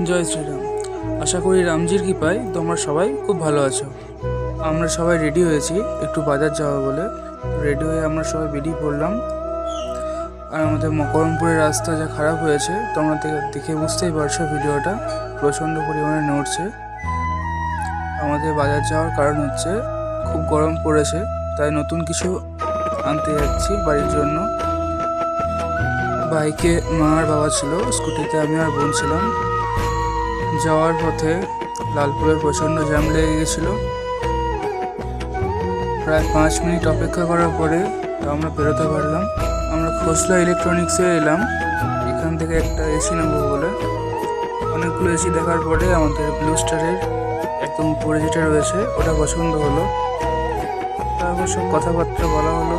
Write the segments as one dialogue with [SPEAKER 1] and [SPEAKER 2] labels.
[SPEAKER 1] জয় শ্রীরাম। আশা করি রামজির কৃপায় তোমরা সবাই খুব ভালো আছো। আমরা সবাই রেডি হয়েছি একটু বাজার যাওয়া বলে। রেডি হয়ে আমরা সবাই বেরিয়ে পড়লাম। আর আমাদের মকরমপুরের রাস্তা যা খারাপ হয়েছে তোমরা দেখে বুঝতেই পারছো, ভিডিওটা প্রচণ্ড পরিমাণে নড়ছে। আমাদের বাজার যাওয়ার কারণ হচ্ছে খুব গরম পড়েছে, তাই নতুন কিছু আনতে যাচ্ছি বাড়ির জন্য। বাইকে মা আর বাবা ছিল, স্কুটিতে আমি আর বোন ছিলাম। যাওয়ার পথে লালপুরের প্রচণ্ড জ্যাম লেগে গেছিলো। প্রায় 5 মিনিট অপেক্ষা করার পরে আমরা বেরোতে পারলাম। আমরা খোসলা ইলেকট্রনিক্সে এলাম এখান থেকে একটা এসি নেবো বলে। অনেকগুলো এসি দেখার পরে আমাদের ব্লু স্টারের একদম উপরে যেটা রয়েছে ওটা পছন্দ হলো। তারপর সব কথাবার্তা বলা হলো,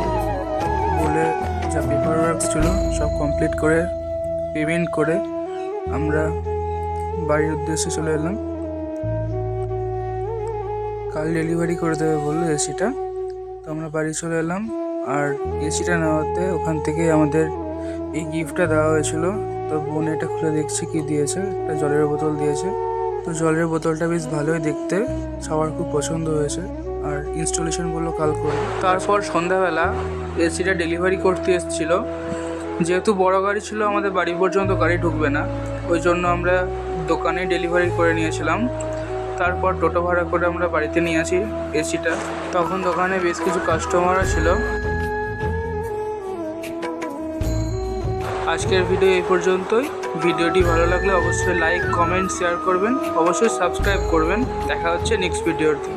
[SPEAKER 1] বলে যা পেপার ওয়ার্কস ছিল সব কমপ্লিট করে পেমেন্ট করে আমরা বাড়ির উদ্দেশ্যে চলে এলাম। কাল ডেলিভারি করে দেবে বললো এসিটা, তো আমরা বাড়ি চলে এলাম। আর এসিটা নেওয়াতে ওখান থেকে আমাদের এই গিফটটা দেওয়া হয়েছিল। তো বোন এটা খুলে দেখছি কি দিয়েছে, একটা জলের বোতল দিয়েছে। তো জলের বোতলটা বেশ ভালোই দেখতে, সবার খুব পছন্দ হয়েছে। আর ইনস্টলেশন বললো কাল করবে। তারপর সন্ধ্যাবেলা এসিটা ডেলিভারি করতে এসেছিলো। যেহেতু বড় গাড়ি ছিল, আমাদের বাড়ি পর্যন্ত গাড়ি ঢুকবে না, ওই জন্য আমরা দোকানে ডেলিভারি করে নিয়েছিলাম। তারপর টোটো ভাড়া করে আমরা বাড়িতে নিয়ে আসি এসিটা। তখন দোকানে বেশ কিছু কাস্টমারও ছিল। আজকের ভিডিও এই পর্যন্তই। ভিডিওটি ভালো লাগলে অবশ্যই লাইক, কমেন্ট, শেয়ার করবেন, অবশ্যই সাবস্ক্রাইব করবেন। দেখা হচ্ছে নেক্সট ভিডিওতে।